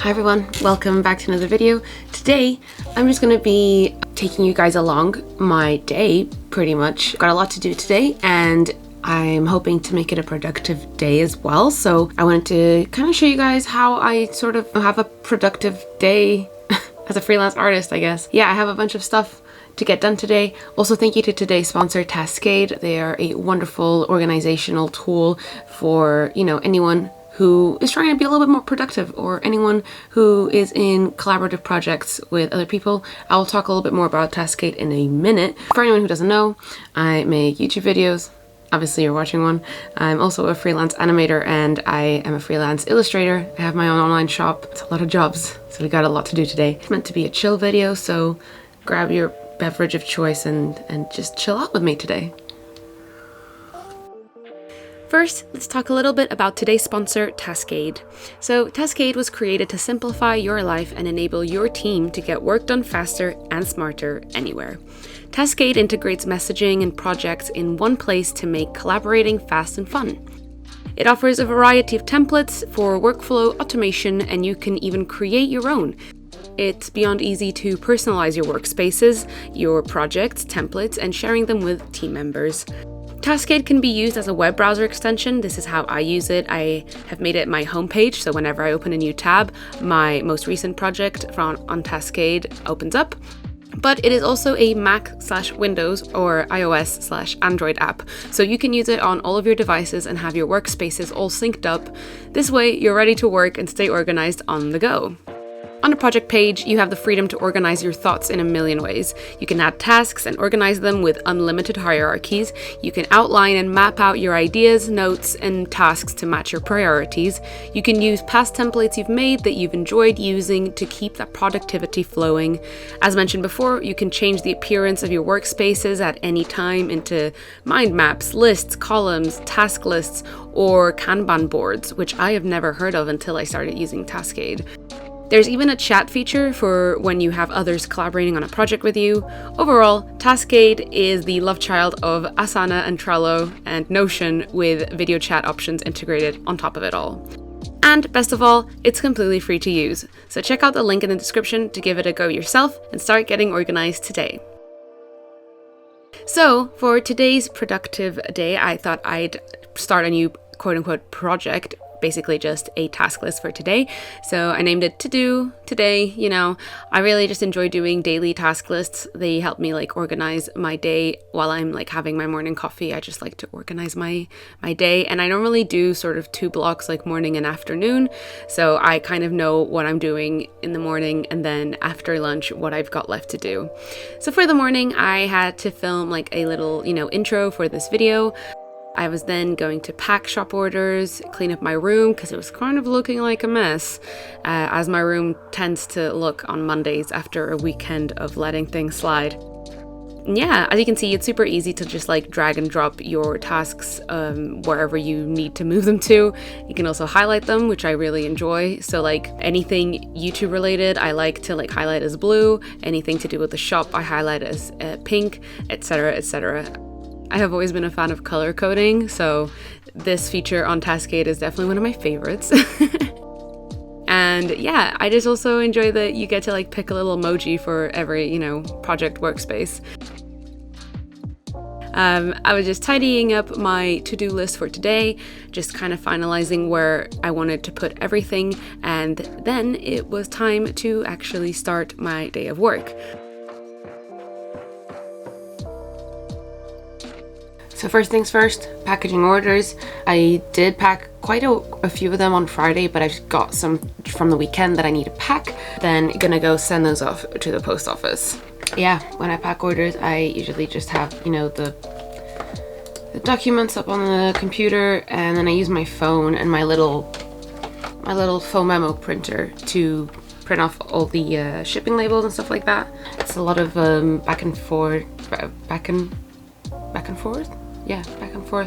Hi everyone, welcome back to another video. Today I'm just going to be taking you guys along my day pretty much. Got a lot to do today and I'm hoping to make it a productive day as well. So I wanted to kind of show you guys how I sort of have a productive day as a freelance artist, I guess. Yeah, I have a bunch of stuff to get done today. Also, thank you to today's sponsor, Tascade. They are a wonderful organizational tool for, anyone who is trying to be a little bit more productive or anyone who is in collaborative projects with other people. I will talk a little bit more about Tascade in a minute. For anyone who doesn't know, I make YouTube videos. Obviously you're watching one. I'm also a freelance animator and I am a freelance illustrator. I have my own online shop. It's a lot of jobs, so we got a lot to do today. It's meant to be a chill video, so grab your beverage of choice and just chill out with me today. First, let's talk a little bit about today's sponsor, Tascade. So Tascade was created to simplify your life and enable your team to get work done faster and smarter anywhere. Tascade integrates messaging and projects in one place to make collaborating fast and fun. It offers a variety of templates for workflow automation, and you can even create your own. It's beyond easy to personalize your workspaces, your projects, templates, and sharing them with team members. Tascade can be used as a web browser extension. This is how I use it. I have made it my homepage, so whenever I open a new tab, my most recent project on Tascade opens up. But it is also a Mac/Windows or iOS/Android app, so you can use it on all of your devices and have your workspaces all synced up. This way, you're ready to work and stay organized on the go. On a project page, you have the freedom to organize your thoughts in a million ways. You can add tasks and organize them with unlimited hierarchies. You can outline and map out your ideas, notes, and tasks to match your priorities. You can use past templates you've made that you've enjoyed using to keep that productivity flowing. As mentioned before, you can change the appearance of your workspaces at any time into mind maps, lists, columns, task lists, or Kanban boards, which I have never heard of until I started using Tascade. There's even a chat feature for when you have others collaborating on a project with you. Overall, Tascade is the love child of Asana and Trello and Notion, with video chat options integrated on top of it all. And best of all, it's completely free to use. So check out the link in the description to give it a go yourself and start getting organized today. So for today's productive day, I thought I'd start a new quote-unquote project, basically just a task list for today. So I named it To Do Today. I really just enjoy doing daily task lists. They help me organize my day while I'm having my morning coffee. I just like to organize my day, and I normally do sort of 2 blocks, morning and afternoon. So I kind of know what I'm doing in the morning, and then after lunch what I've got left to do. So for the morning, I had to film a little intro for this video. I was then going to pack shop orders, clean up my room because it was kind of looking like a mess, as my room tends to look on Mondays after a weekend of letting things slide. And yeah, as you can see, it's super easy to just drag and drop your tasks wherever you need to move them to. You can also highlight them, which I really enjoy. So anything YouTube related, I like to highlight as blue. Anything to do with the shop, I highlight as pink, etc., etc. I have always been a fan of color coding, so this feature on Tascade is definitely one of my favorites. And yeah, I just also enjoy that you get to pick a little emoji for every, project workspace. I was just tidying up my to-do list for today, just kind of finalizing where I wanted to put everything, and then it was time to actually start my day of work. So first things first, packaging orders. I did pack quite a few of them on Friday, but I've got some from the weekend that I need to pack. Then gonna go send those off to the post office. Yeah, when I pack orders, I usually just have, the documents up on the computer, and then I use my phone and my little phone memo printer to print off all the shipping labels and stuff like that. It's a lot of back and forth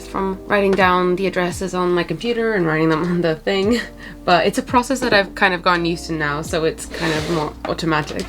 from writing down the addresses on my computer and writing them on the thing. But it's a process that I've kind of gotten used to now, so it's kind of more automatic.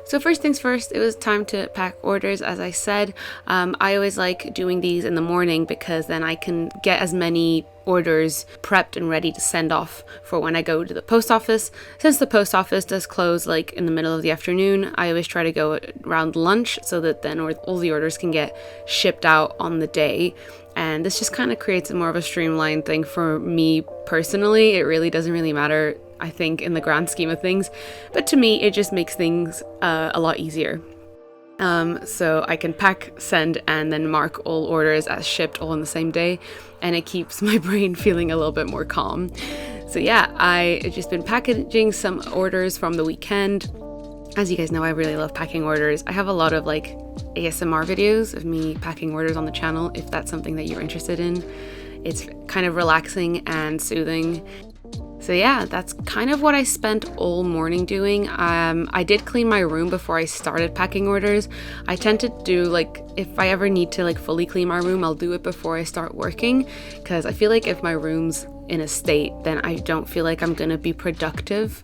So first things first, it was time to pack orders. As I said, I always like doing these in the morning because then I can get as many orders prepped and ready to send off for when I go to the post office. Since the post office does close like in the middle of the afternoon, I always try to go around lunch so that then all the orders can get shipped out on the day. And this just kind of creates more of a streamlined thing for me personally. It really doesn't really matter, I think, in the grand scheme of things, but to me it just makes things a lot easier. So I can pack, send, and then mark all orders as shipped all on the same day, and it keeps my brain feeling a little bit more calm. So yeah, I've just been packaging some orders from the weekend. As you guys know, I really love packing orders. I have a lot of like ASMR videos of me packing orders on the channel if that's something that you're interested in. It's kind of relaxing and soothing. So yeah, that's kind of what I spent all morning doing. I did clean my room before I started packing orders. I tend to do like, if I ever need to like fully clean my room, I'll do it before I start working, because I feel like if my room's in a state, then I don't feel like I'm gonna be productive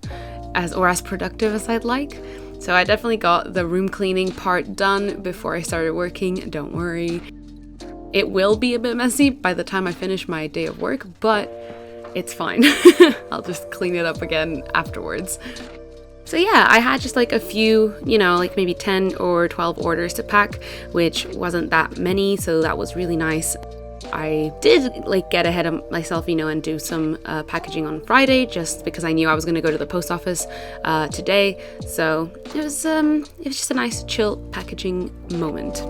as productive as I'd like. So I definitely got the room cleaning part done before I started working. Don't worry. It will be a bit messy by the time I finish my day of work, but it's fine. I'll just clean it up again afterwards. So yeah, I had just like a few, like maybe 10 or 12 orders to pack, which wasn't that many, so that was really nice. I did like get ahead of myself, and do some packaging on Friday, just because I knew I was going to go to the post office today. So it was just a nice chill packaging moment.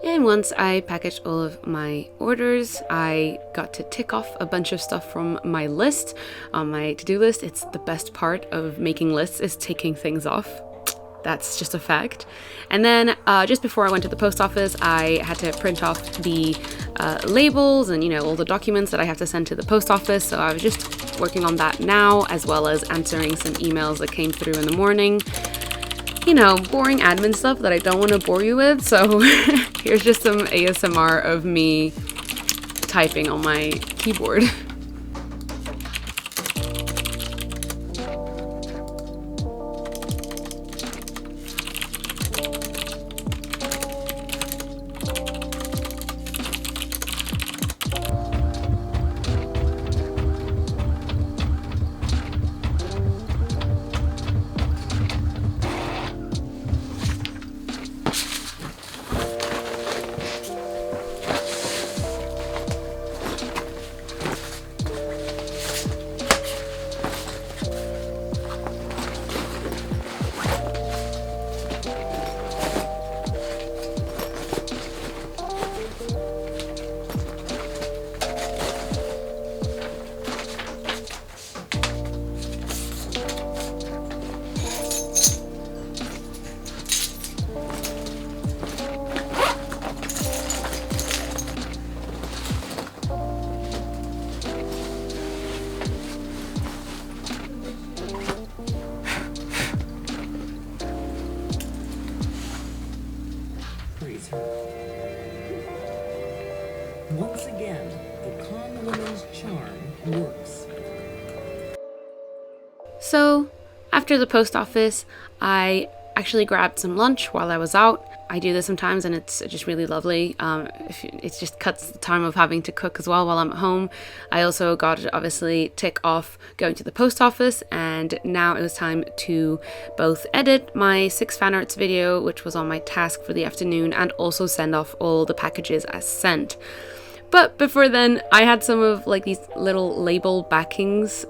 And once I packaged all of my orders, I got to tick off a bunch of stuff from my list, on my to-do list. It's the best part of making lists, is ticking things off. That's just a fact. And then just before I went to the post office, I had to print off the labels and, all the documents that I have to send to the post office. So I was just working on that now, as well as answering some emails that came through in the morning. Boring admin stuff that I don't want to bore you with. So here's just some ASMR of me typing on my keyboard. Once again, the calm woman's charm works. So after the post office, I actually grabbed some lunch while I was out. I do this sometimes and it's just really lovely. It just cuts the time of having to cook as well while I'm at home. I also got to obviously tick off going to the post office, and now it was time to both edit my 6 fan arts video, which was on my task for the afternoon, and also send off all the packages as sent. But before then, I had some of like these little label backings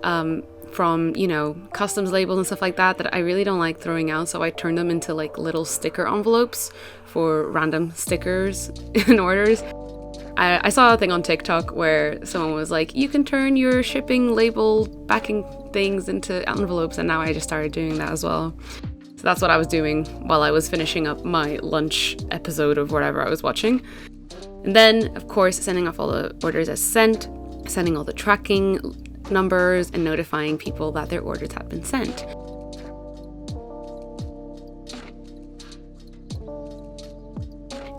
from, you know, customs labels and stuff like that that I really don't like throwing out, so I turned them into like little sticker envelopes for random stickers and orders. I saw a thing on TikTok where someone was like, you can turn your shipping label backing things into envelopes, and now I just started doing that as well. So that's what I was doing while I was finishing up my lunch episode of whatever I was watching. And then, of course, sending off all the orders as sent, sending all the tracking numbers, and notifying people that their orders have been sent.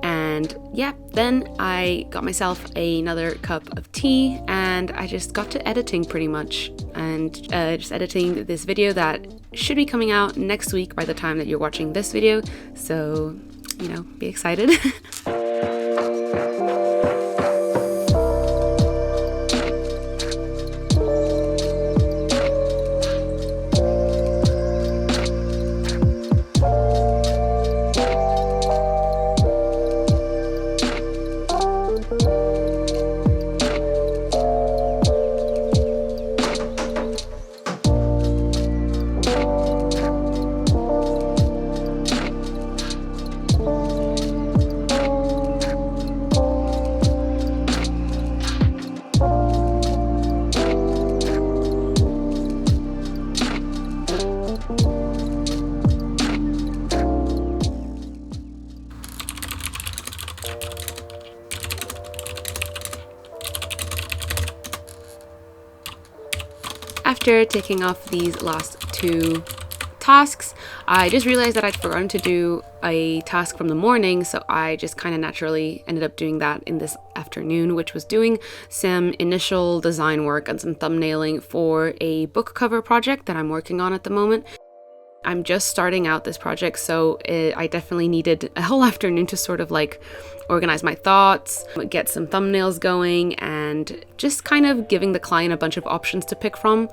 And yeah, then I got myself another cup of tea and I just got to editing pretty much, and just editing this video that should be coming out next week by the time that you're watching this video. So, you know, be excited. After taking off these last two tasks, I just realized that I'd forgotten to do a task from the morning, so I just kind of naturally ended up doing that in this afternoon, which was doing some initial design work and some thumbnailing for a book cover project that I'm working on at the moment. I'm just starting out this project, so I definitely needed a whole afternoon to sort of like organize my thoughts, get some thumbnails going, and just kind of giving the client a bunch of options to pick from.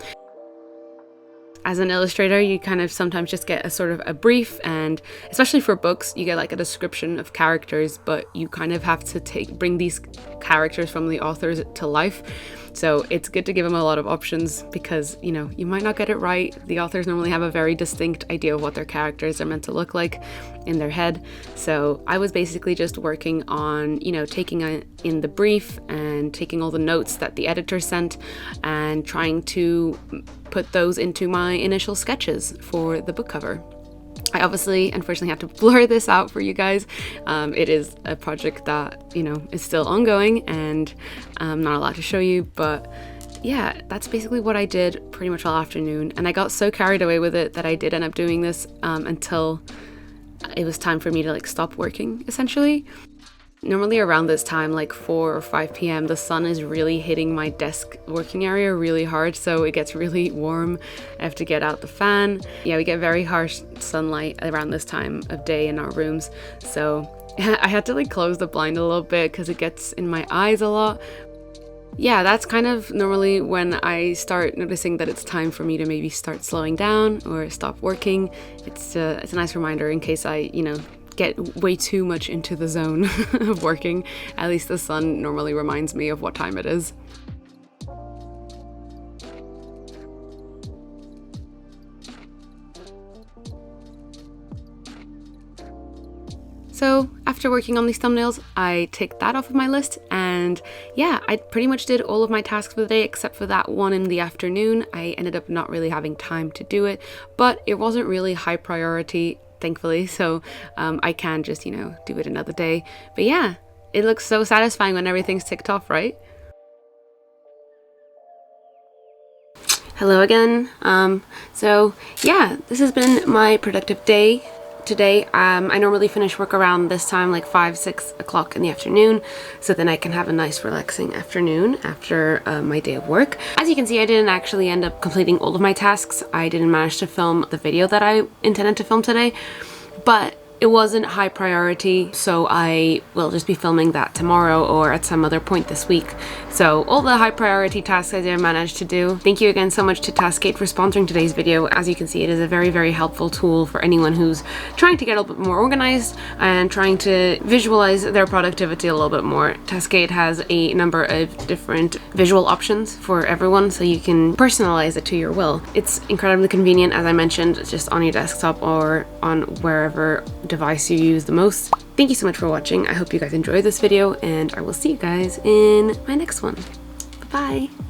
As an illustrator, you kind of sometimes just get a sort of a brief, and especially for books, you get like a description of characters, but you kind of have to bring these characters from the authors to life. So it's good to give them a lot of options because, you know, you might not get it right. The authors normally have a very distinct idea of what their characters are meant to look like in their head. So I was basically just working on, you know, taking in the brief and taking all the notes that the editor sent and trying to put those into my initial sketches for the book cover. I obviously, unfortunately, have to blur this out for you guys. It is a project that, you know, is still ongoing and I'm not allowed to show you, but yeah, that's basically what I did pretty much all afternoon. And I got so carried away with it that I did end up doing this until it was time for me to like stop working, essentially. Normally around this time, like 4 or 5 p.m, the sun is really hitting my desk working area really hard, so it gets really warm. I have to get out the fan. Yeah, we get very harsh sunlight around this time of day in our rooms, so I had to like close the blind a little bit because it gets in my eyes a lot. Yeah, that's kind of normally when I start noticing that it's time for me to maybe start slowing down or stop working. It's a nice reminder in case I, you know, get way too much into the zone of working. At least the sun normally reminds me of what time it is. So after working on these thumbnails, I take that off of my list, and yeah, I pretty much did all of my tasks for the day except for that one in the afternoon. I ended up not really having time to do it, but it wasn't really high priority, thankfully, so I can just, you know, do it another day. But yeah, it looks so satisfying when everything's ticked off, right? Hello again. So yeah, this has been my productive day today. I normally finish work around this time, like 5-6 o'clock in the afternoon, so then I can have a nice relaxing afternoon after my day of work. As you can see, I didn't actually end up completing all of my tasks. I didn't manage to film the video that I intended to film today, but It wasn't high priority, so I will just be filming that tomorrow or at some other point this week. So all the high priority tasks I did manage to do. Thank you again so much to Taskade for sponsoring today's video. As you can see, it is a very, very helpful tool for anyone who's trying to get a little bit more organized and trying to visualize their productivity a little bit more. Taskade has a number of different visual options for everyone, so you can personalize it to your will. It's incredibly convenient, as I mentioned, just on your desktop or on wherever device you use the most. Thank you so much for watching. I hope you guys enjoyed this video, and I will see you guys in my next one. Bye-bye.